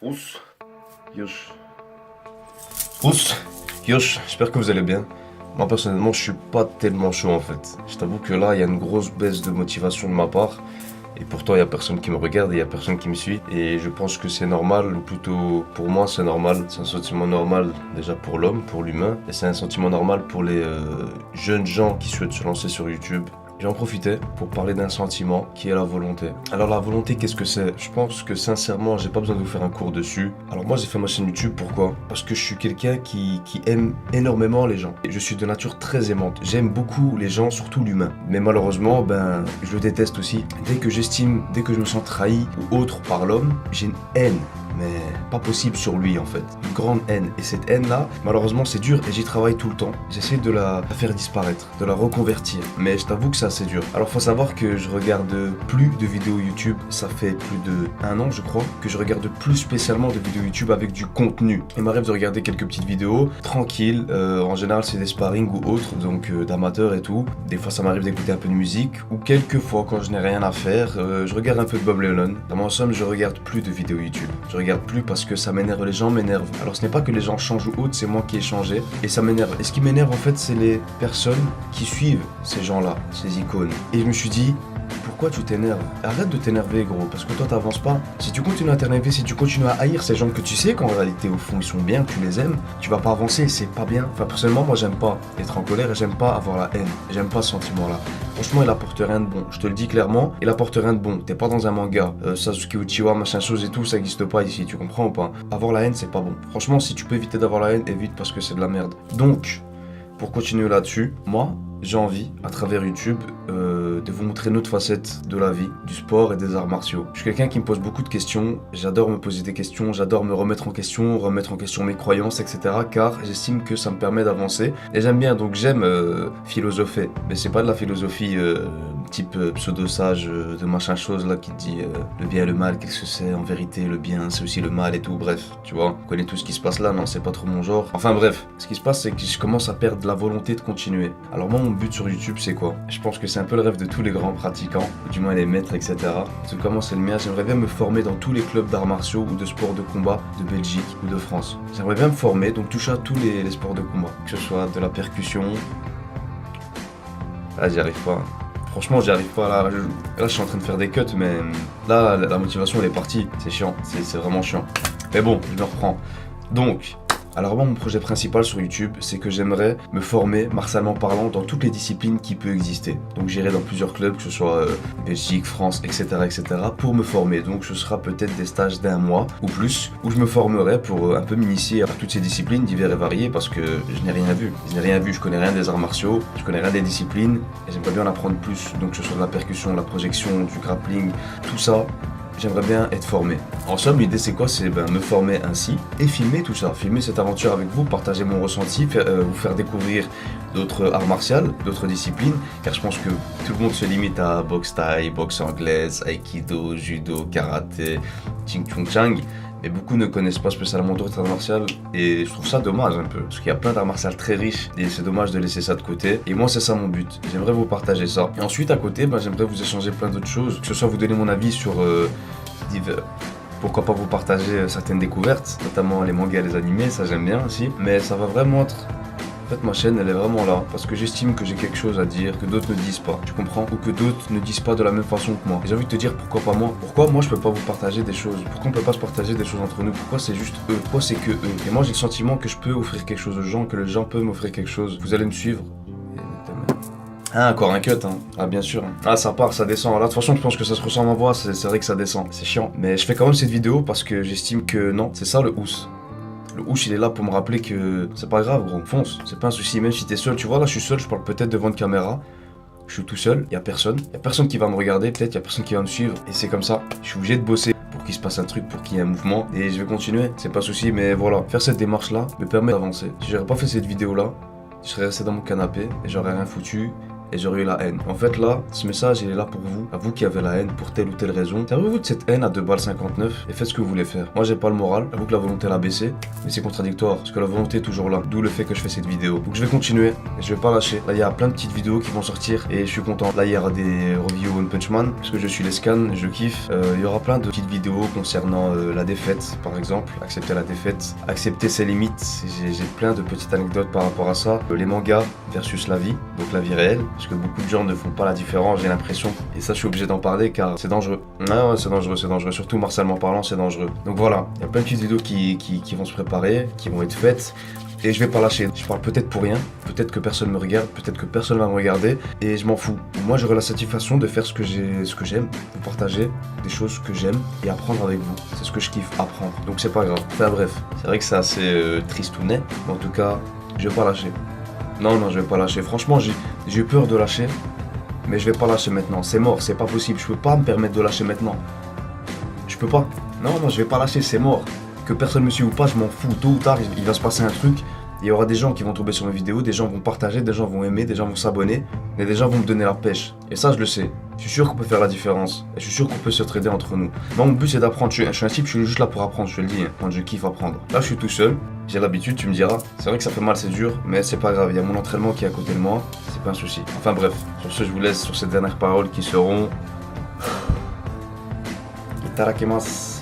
Ous, Yosh. Ous, Yosh, j'espère que vous allez bien. Moi personnellement, je suis pas tellement chaud en fait. Je t'avoue que là, il y a une grosse baisse de motivation de ma part. Et pourtant, il y a personne qui me regarde et il y a personne qui me suit. Et je pense que c'est normal, ou plutôt pour moi, c'est normal. C'est un sentiment normal déjà pour l'homme, pour l'humain. Et c'est un sentiment normal pour les jeunes gens qui souhaitent se lancer sur YouTube. J'en profitais pour parler d'un sentiment qui est la volonté. Alors la volonté, qu'est-ce que c'est? Je pense que sincèrement, j'ai pas besoin de vous faire un cours dessus. Alors moi, j'ai fait ma chaîne YouTube, pourquoi? Parce que je suis quelqu'un qui aime énormément les gens. Et je suis de nature très aimante. J'aime beaucoup les gens, surtout l'humain. Mais malheureusement, je le déteste aussi. Dès que je me sens trahi ou autre par l'homme, j'ai une haine. Mais pas possible sur lui en fait. Une grande haine. Et cette haine-là, malheureusement, c'est dur et j'y travaille tout le temps. J'essaie de la faire disparaître, de la reconvertir. Mais je t'avoue que c'est assez dur. Alors faut savoir que je regarde plus de vidéos YouTube. Ça fait plus de 1 an, je crois, que je regarde plus spécialement de vidéos YouTube avec du contenu. Il m'arrive de regarder quelques petites vidéos tranquilles. En général, c'est des sparring ou autres, donc d'amateurs et tout. Des fois, ça m'arrive d'écouter un peu de musique. Ou quelques fois, quand je n'ai rien à faire, je regarde un peu de Bob Lennon. Dans en somme, je regarde plus de vidéos YouTube. Je regarde plus parce que ça m'énerve, les gens m'énervent. Alors ce n'est pas que les gens changent ou autre, c'est moi qui ai changé et ça m'énerve. Et ce qui m'énerve en fait, c'est les personnes qui suivent ces gens-là, ces icônes. Et je me suis dit, pourquoi tu t'énerves? Arrête de t'énerver gros, parce que toi t'avances pas. Si tu continues à t'énerver, si tu continues à haïr ces gens que tu sais qu'en réalité au fond ils sont bien, que tu les aimes, tu vas pas avancer, c'est pas bien. Enfin personnellement moi j'aime pas être en colère et j'aime pas avoir la haine. J'aime pas ce sentiment-là. Franchement il apporte rien de bon, je te le dis clairement, il apporte rien de bon. T'es pas dans un manga, Sasuke Uchiwa, machin chose et tout, ça existe pas ici, tu comprends ou pas? Avoir la haine c'est pas bon. Franchement si tu peux éviter d'avoir la haine, évite parce que c'est de la merde. Donc, pour continuer là-dessus, moi j'ai envie, à travers YouTube, de vous montrer une autre facette de la vie, du sport et des arts martiaux. Je suis quelqu'un qui me pose beaucoup de questions, j'adore me poser des questions, j'adore me remettre en question mes croyances, etc. Car j'estime que ça me permet d'avancer. Et j'aime bien, donc j'aime philosopher. Mais c'est pas de la philosophie type pseudo-sage de machin chose là qui te dit le bien et le mal, qu'est-ce que c'est en vérité, le bien c'est aussi le mal et tout, bref, tu vois, on connaît tout ce qui se passe là, non c'est pas trop mon genre. Enfin bref, ce qui se passe c'est que je commence à perdre la volonté de continuer. Alors moi mon but sur YouTube c'est quoi? Je pense que c'est un peu le rêve de tous les grands pratiquants, ou du moins les maîtres, etc. En tout cas moi c'est le mien, j'aimerais bien me former dans tous les clubs d'arts martiaux ou de sports de combat de Belgique ou de France. J'aimerais bien me former, donc toucher à tous les sports de combat, que ce soit de la percussion. Ah j'y arrive pas. Franchement, j'y arrive pas là. Là, je suis en train de faire des cuts, mais là, la motivation, elle est partie. C'est chiant, c'est vraiment chiant. Mais bon, je me reprends. Donc, alors moi, mon projet principal sur YouTube, c'est que j'aimerais me former, martialement parlant, dans toutes les disciplines qui peuvent exister. Donc, j'irai dans plusieurs clubs, que ce soit Belgique, France, etc., etc., pour me former. Donc, ce sera peut-être des stages d'1 mois ou plus, où je me formerai pour un peu m'initier à toutes ces disciplines diverses et variées, parce que je n'ai rien vu. Je connais rien des arts martiaux, je connais rien des disciplines, et j'aimerais bien en apprendre plus. Donc, que ce soit de la percussion, de la projection, du grappling, tout ça. J'aimerais bien être formé. En somme, l'idée c'est quoi? C'est me former ainsi et filmer tout ça, filmer cette aventure avec vous, partager mon ressenti, vous faire découvrir d'autres arts martiaux, d'autres disciplines, car je pense que tout le monde se limite à boxe thaï, boxe anglaise, aikido, judo, karaté, ching chung chang. Mais beaucoup ne connaissent pas spécialement d'autres arts martiaux et je trouve ça dommage un peu. Parce qu'il y a plein d'arts martiaux très riches et c'est dommage de laisser ça de côté. Et moi c'est ça mon but, j'aimerais vous partager ça. Et ensuite à côté, j'aimerais vous échanger plein d'autres choses. Que ce soit vous donner mon avis sur divers. Pourquoi pas vous partager certaines découvertes, notamment les mangas et les animés, ça j'aime bien aussi. Mais ça va vraiment être... En fait, ma chaîne, elle est vraiment là parce que j'estime que j'ai quelque chose à dire que d'autres ne disent pas, tu comprends? Ou que d'autres ne disent pas de la même façon que moi. Et j'ai envie de te dire pourquoi pas moi? Pourquoi moi je peux pas vous partager des choses? Pourquoi on peut pas se partager des choses entre nous? Pourquoi c'est juste eux? Pourquoi c'est que eux? Et moi j'ai le sentiment que je peux offrir quelque chose aux gens, que les gens peuvent m'offrir quelque chose. Vous allez me suivre? Ah, encore un cut, hein. Ah, bien sûr. Ah, ça part, ça descend. Là, de toute façon, je pense que ça se ressent en ma voix. C'est vrai que ça descend. C'est chiant. Mais je fais quand même cette vidéo parce que j'estime que non, c'est ça le housse. Le houche il est là pour me rappeler que c'est pas grave gros, fonce, c'est pas un souci, même si t'es seul, tu vois là je suis seul, je parle peut-être devant une caméra, je suis tout seul, y a personne qui va me regarder, peut-être y a personne qui va me suivre, et c'est comme ça, je suis obligé de bosser pour qu'il se passe un truc, pour qu'il y ait un mouvement, et je vais continuer, c'est pas un souci, mais voilà, faire cette démarche là me permet d'avancer. Si j'aurais pas fait cette vidéo là, je serais resté dans mon canapé, et j'aurais rien foutu, et j'aurais eu la haine. En fait là, ce message il est là pour vous, à vous qui avez la haine pour telle ou telle raison. Servez-vous de cette haine à 2,59 balles et faites ce que vous voulez faire. Moi j'ai pas le moral, j'avoue que la volonté elle a baissé, mais c'est contradictoire parce que la volonté est toujours là, d'où le fait que je fais cette vidéo. Donc je vais continuer et je vais pas lâcher. Là il y a plein de petites vidéos qui vont sortir et je suis content. Là il y aura des reviews One Punch Man parce que je suis les scans, je kiffe. Il y aura plein de petites vidéos concernant la défaite par exemple, accepter la défaite, accepter ses limites. J'ai plein de petites anecdotes par rapport à ça. Les mangas versus la vie, donc la vie réelle, parce que beaucoup de gens ne font pas la différence, j'ai l'impression. Et ça je suis obligé d'en parler car c'est dangereux. Ouais, c'est dangereux, surtout martialement parlant c'est dangereux. Donc voilà, il y a plein de petites vidéos qui vont se préparer, qui vont être faites. Et je vais pas lâcher. Je parle peut-être pour rien, peut-être que personne me regarde, peut-être que personne va me regarder, et je m'en fous. Moi j'aurai la satisfaction de faire ce que j'aime, vous partager des choses que j'aime et apprendre avec vous. C'est ce que je kiffe, apprendre. Donc c'est pas grave. Enfin bref, c'est vrai que c'est assez tristounet, mais en tout cas, je vais pas lâcher. Non, je vais pas lâcher. Franchement, j'ai eu peur de lâcher, mais je vais pas lâcher maintenant. C'est mort, c'est pas possible. Je peux pas me permettre de lâcher maintenant. Je peux pas. Non, je vais pas lâcher, c'est mort. Que personne me suive ou pas, je m'en fous. Tôt ou tard, il va se passer un truc. Il y aura des gens qui vont tomber sur mes vidéos, des gens vont partager, des gens vont aimer, des gens vont s'abonner, et des gens vont me donner la pêche. Et ça, je le sais. Je suis sûr qu'on peut faire la différence. Et je suis sûr qu'on peut se trader entre nous. Moi, mon but, c'est d'apprendre. Je suis un type, je suis juste là pour apprendre, je te le dis. Quand je kiffe apprendre. Là, je suis tout seul. J'ai l'habitude, tu me diras. C'est vrai que ça fait mal, c'est dur, mais c'est pas grave. Il y a mon entraînement qui est à côté de moi. C'est pas un souci. Enfin bref, sur ce, je vous laisse sur ces dernières paroles qui seront... Itadakimasu.